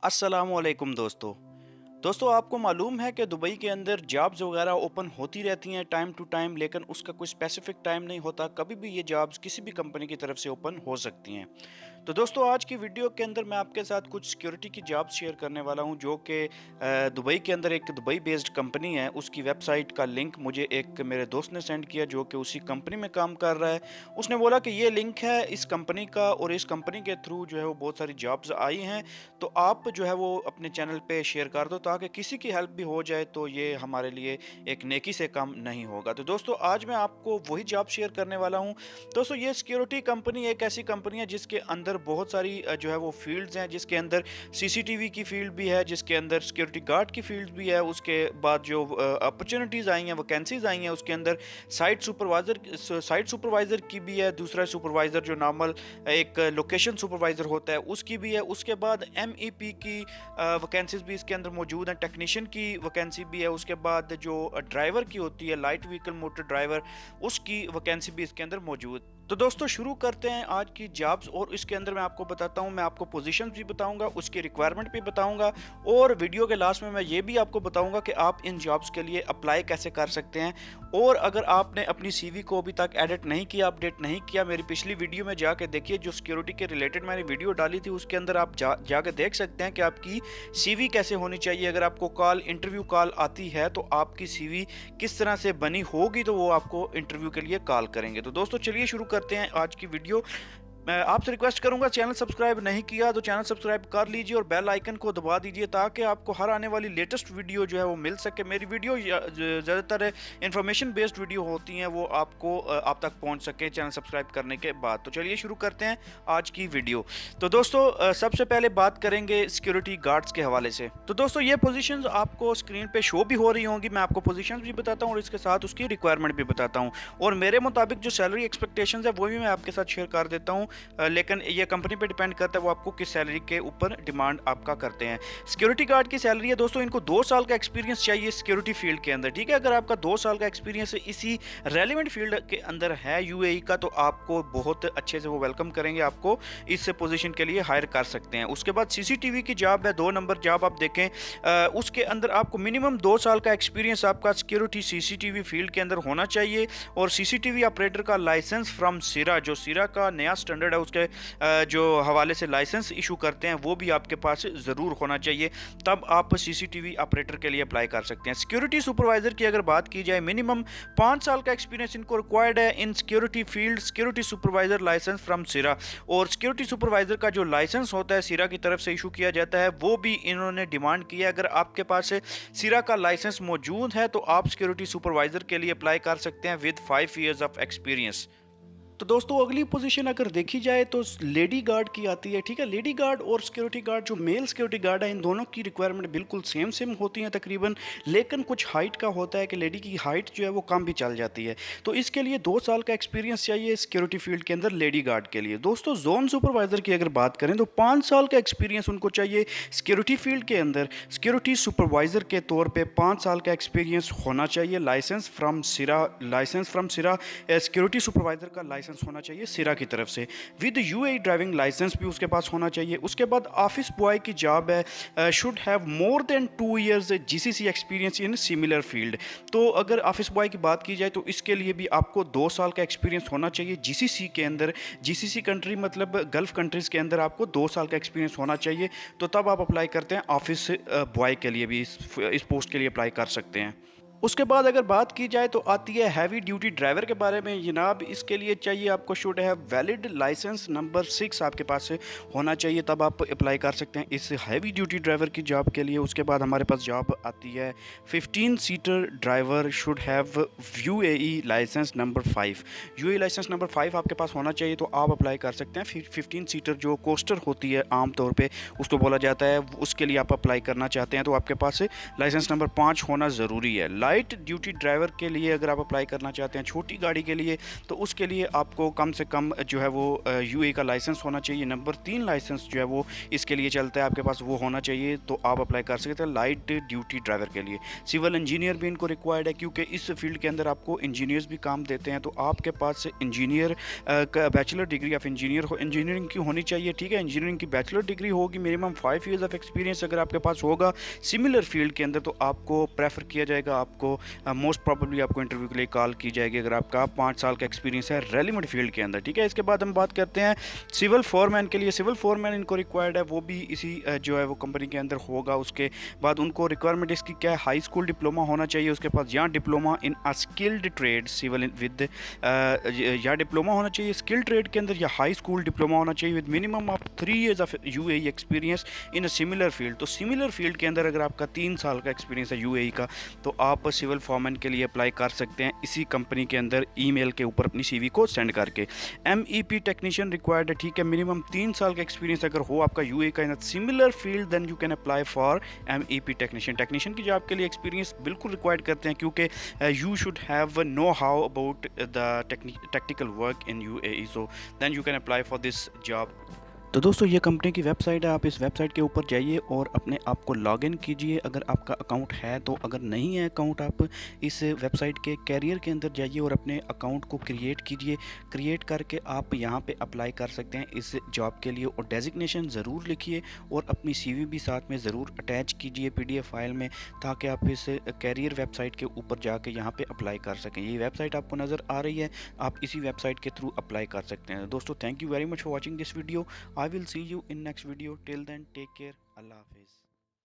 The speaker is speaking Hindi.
अस्सलामुअलैकुम दोस्तों आपको मालूम है कि दुबई के अंदर जॉब्स वगैरह ओपन होती रहती हैं टाइम टू टाइम, लेकिन उसका कोई स्पेसिफिक टाइम नहीं होता। कभी भी ये जॉब्स किसी भी कंपनी की तरफ से ओपन हो सकती हैं। तो दोस्तों आज की वीडियो के अंदर मैं आपके साथ कुछ सिक्योरिटी की जॉब्स शेयर करने वाला हूं, जो कि दुबई के अंदर एक दुबई बेस्ड कंपनी है। उसकी वेबसाइट का लिंक मुझे एक मेरे दोस्त ने सेंड किया जो कि उसी कंपनी में काम कर रहा है। उसने बोला कि ये लिंक है इस कंपनी का और इस कंपनी के थ्रू जो है वो बहुत सारी जॉब्स आई हैं, तो आप जो है वो अपने चैनल पे शेयर कर दो ताकि किसी की हेल्प भी हो जाए, तो ये हमारे लिए एक नेकी से कम नहीं होगा। तो दोस्तों आज मैं आपको वही जॉब शेयर करने वाला हूँ। दोस्तों ये सिक्योरिटी कंपनी एक ऐसी कंपनी है जिसके अंदर बहुत सारी जो है वो फील्ड्स हैं, जिसके अंदर सीसीटीवी की फील्ड भी है, जिसके अंदर सिक्योरिटी गार्ड की फील्ड भी है। उसके बाद जो अपॉर्चुनिटीज़ आई हैं, वैकेंसीज आई हैं, उसके अंदर साइट सुपरवाइज़र की भी है। दूसरा सुपरवाइज़र जो नॉर्मल एक लोकेशन सुपरवाइज़र होता है उसकी भी है। उसके बाद MEP की वैकेंसीज भी इसके अंदर मौजूद हैं। टेक्नीशियन की वैकेंसी भी है। उसके बाद जो ड्राइवर की होती है, लाइट व्हीकल मोटर ड्राइवर, उसकी वैकेंसी भी इसके अंदर मौजूद। तो दोस्तों शुरू करते हैं आज की जॉब्स, और इसके अंदर मैं आपको बताता हूं, मैं आपको पोजीशंस भी बताऊंगा, उसकी रिक्वायरमेंट भी बताऊंगा, और वीडियो के लास्ट में मैं ये भी आपको बताऊंगा कि आप इन जॉब्स के लिए अप्लाई कैसे कर सकते हैं। और अगर आपने अपनी CV को अभी तक एडिट नहीं किया, अपडेट नहीं किया, मेरी पिछली वीडियो में जाके देखिए, जो सिक्योरिटी के रिलेटेड मैंने वीडियो डाली थी उसके अंदर आप जाके देख सकते हैं कि आपकी CV कैसे होनी चाहिए। अगर आपको इंटरव्यू कॉल आती है तो आपकी CV किस तरह से बनी होगी, तो वो आपको इंटरव्यू के लिए कॉल करेंगे। तो दोस्तों चलिए शुरू करते हैं आज की वीडियो। मैं आपसे रिक्वेस्ट करूंगा, चैनल सब्सक्राइब नहीं किया तो चैनल सब्सक्राइब कर लीजिए और बेल आइकन को दबा दीजिए ताकि आपको हर आने वाली लेटेस्ट वीडियो जो है वो मिल सके। मेरी वीडियो ज़्यादातर इंफॉर्मेशन बेस्ड वीडियो होती हैं, वो आपको आप तक पहुंच सके चैनल सब्सक्राइब करने के बाद। तो चलिए शुरू करते हैं आज की वीडियो। तो दोस्तों सबसे पहले बात करेंगे सिक्योरिटी गार्ड्स के हवाले से। तो दोस्तों ये पोजीशंस आपको स्क्रीन पे शो भी हो रही होंगी। मैं आपको पोजीशंस भी बताता हूँ और इसके साथ उसकी रिक्वायरमेंट भी बताता हूँ, और मेरे मुताबिक जो सैलरी एक्सपेक्टेशंस है वो भी मैं आपके साथ शेयर कर देता हूँ। लेकिन ये कंपनी पे डिपेंड करता है वो आपको किस सैलरी के ऊपर डिमांड आपका करते हैं। सिक्योरिटी गार्ड की सैलरी है दोस्तों, इनको 2 साल का एक्सपीरियंस चाहिए सिक्योरिटी फील्ड के अंदर, ठीक है। अगर आपका 2 साल का एक्सपीरियंस इसी रेलिवेंट फील्ड के अंदर है UAE का, तो आपको बहुत अच्छे से वो वेलकम करेंगे, आपको इस पोजीशन के लिए हायर कर सकते हैं। उसके बाद CCTV की जॉब है, 2 नंबर जॉब आप देखें, उसके अंदर आपको मिनिमम 2 साल का एक्सपीरियंस आपका सिक्योरिटी CCTV फील्ड के अंदर होना चाहिए, और CCTV ऑपरेटर का लाइसेंस फ्रॉम सिरा, जो सिरा का नया स्टैंडर्ड है उसके जो हवाले से लाइसेंस इशू करते हैं वो भी आपके पास ज़रूर होना चाहिए, तब आप CCTV ऑपरेटर के लिए अप्लाई कर सकते हैं। सिक्योरिटी सुपरवाइज़र की अगर बात की जाए, मिनिमम 5 साल का एक्सपीरियंस इनको रिक्वायर्ड है in security field. Security supervisor license from SIRA, और सिक्योरिटी सुपरवाइज़र का जो लाइसेंस होता है सिरा की तरफ से इशू किया जाता है, वो भी इन्होंने डिमांड किया। अगर आपके पास सिरा का लाइसेंस मौजूद है तो आप सिक्योरिटी सुपरवाइज़र के लिए अप्लाई कर सकते हैं विद 5 ईयर्स ऑफ एक्सपीरियंस। तो दोस्तों अगली पोजीशन अगर देखी जाए तो लेडी गार्ड की आती है, ठीक है। लेडी गार्ड और सिक्योरिटी गार्ड, जो मेल सिक्योरिटी गार्ड है, इन दोनों की रिक्वायरमेंट बिल्कुल सेम होती है तकरीबन, लेकिन कुछ हाइट का होता है कि लेडी की हाइट जो है वो कम भी चल जाती है। तो इसके लिए 2 साल का एक्सपीरियंस चाहिए सिक्योरिटी फील्ड के अंदर लेडी गार्ड के लिए। दोस्तों जोन सुपरवाइज़र की अगर बात करें तो 5 साल का एक्सपीरियंस उनको चाहिए सिक्योरिटी फील्ड के अंदर। सिक्योरिटी सुपरवाइज़र के तौर पर 5 साल का एक्सपीरियंस होना चाहिए। लाइसेंस फ्राम सिरा सिक्योरिटी सुपरवाइज़र का लाइसेंस होना चाहिए सिरा की तरफ से, विद UAE ड्राइविंग लाइसेंस भी उसके पास होना चाहिए। उसके बाद ऑफिस बॉय की जॉब है, should have more than 2 years GCC experience in similar field. तो अगर ऑफिस बॉय की बात की जाए तो इसके लिए भी आपको 2 साल का एक्सपीरियंस होना चाहिए GCC के अंदर। GCC कंट्री मतलब गल्फ कंट्रीज़ के अंदर आपको 2 साल का एक्सपीरियंस होना चाहिए, तो तब आप अप्लाई करते हैं ऑफिस बॉय के लिए भी, इस पोस्ट के लिए अप्लाई कर सकते हैं। उसके बाद अगर बात की जाए तो आती है हैवी ड्यूटी ड्राइवर के बारे में। जनाब इसके लिए चाहिए आपको should have valid license number 6 आपके पास से होना चाहिए, तब आप अप्लाई कर सकते हैं इस हैवी ड्यूटी ड्राइवर की जॉब के लिए। उसके बाद हमारे पास जॉब आती है 15 seater driver, should have UAE license number 5। UAE license number 5 आपके पास होना चाहिए, तो आप अप्लाई कर सकते हैं। 15 सीटर जो कोस्टर होती है आम तौर पे उसको बोला जाता है, उसके लिए आप अप्लाई करना चाहते हैं तो आपके पास लाइसेंस नंबर 5 होना ज़रूरी है। लाइट ड्यूटी ड्राइवर के लिए अगर आप अप्लाई करना चाहते हैं, छोटी गाड़ी के लिए, तो उसके लिए आपको कम से कम जो है वो यूएई का लाइसेंस होना चाहिए। नंबर 3 लाइसेंस जो है वो इसके लिए चलता है, आपके पास वो होना चाहिए, तो आप अप्लाई कर सकते हैं लाइट ड्यूटी ड्राइवर के लिए। सिविल इंजीनियर भी इनको रिक्वायर्ड है, क्योंकि इस फील्ड के अंदर आपको इंजीनियर्स भी काम देते हैं। तो आपके पास इंजीनियर का बैचलर डिग्री ऑफ इंजीनियरिंग की होनी चाहिए, ठीक है। इंजीनियरिंग की बैचलर डिग्री होगी, मिनिमम 5 ईयर्स ऑफ एक्सपीरियंस अगर आपके पास होगा सिमिलर फील्ड के अंदर, तो आपको प्रेफर किया जाएगा। आपको मोस्ट प्रॉब्लली आपको इंटरव्यू के लिए कॉल की जाएगी अगर आपका 5 साल का एक्सपीरियंस है रेलिवेंट फील्ड के अंदर, ठीक है। इसके बाद हम बात करते हैं सिविल फोरमैन के लिए। सिविल फोरमैन इनको रिक्वायर्ड है, वो भी इसी जो है वो कंपनी के अंदर होगा। उसके बाद उनको रिक्वायरमेंट इसकी क्या है, हाई स्कूल डिप्लोमा होना चाहिए उसके पास, या diploma in a skilled trade civil with, या डिप्लोमा होना चाहिए स्किल ट्रेड के अंदर, या हाई स्कूल डिप्लोमा होना चाहिए with minimum of 3 years of UAE experience in a similar field. तो सिमिलर फील्ड के अंदर अगर आपका 3 साल का एक्सपीरियंस है यूएई का, तो आप सिविल फॉरमैन के लिए अप्लाई कर सकते हैं इसी कंपनी के अंदर ईमेल के ऊपर अपनी सीवी को सेंड करके। एमईपी टेक्नीशियन रिक्वायर्ड है, ठीक है। मिनिमम 3 साल का एक्सपीरियंस अगर हो आपका यूएई का in similar field, then you can apply for MEP technician की जॉब के लिए एक्सपीरियंस बिल्कुल रिक्वायर्ड करते हैं, क्योंकि you should have know how about the technical work in UAE, so then you can apply for this job. तो दोस्तों ये कंपनी की वेबसाइट है, आप इस वेबसाइट के ऊपर जाइए और अपने आप को लॉगिन कीजिए अगर आपका अकाउंट है तो। अगर नहीं है अकाउंट, आप इस वेबसाइट के कैरियर के अंदर जाइए और अपने अकाउंट को क्रिएट कीजिए। क्रिएट करके आप यहाँ पे अप्लाई कर सकते हैं इस जॉब के लिए, और डेजिग्नेशन ज़रूर लिखिए और अपनी सीवी भी साथ में ज़रूर अटैच कीजिए पीडीएफ फाइल में, ताकि आप इस कैरियर वेबसाइट के ऊपर जाके यहाँ पे अप्लाई कर सकें। ये वेबसाइट आपको नज़र आ रही है, आप इसी वेबसाइट के थ्रू अप्लाई कर सकते हैं। दोस्तों thank you very much for watching this video. I will see you in next video. Till then, take care. Allah Hafiz.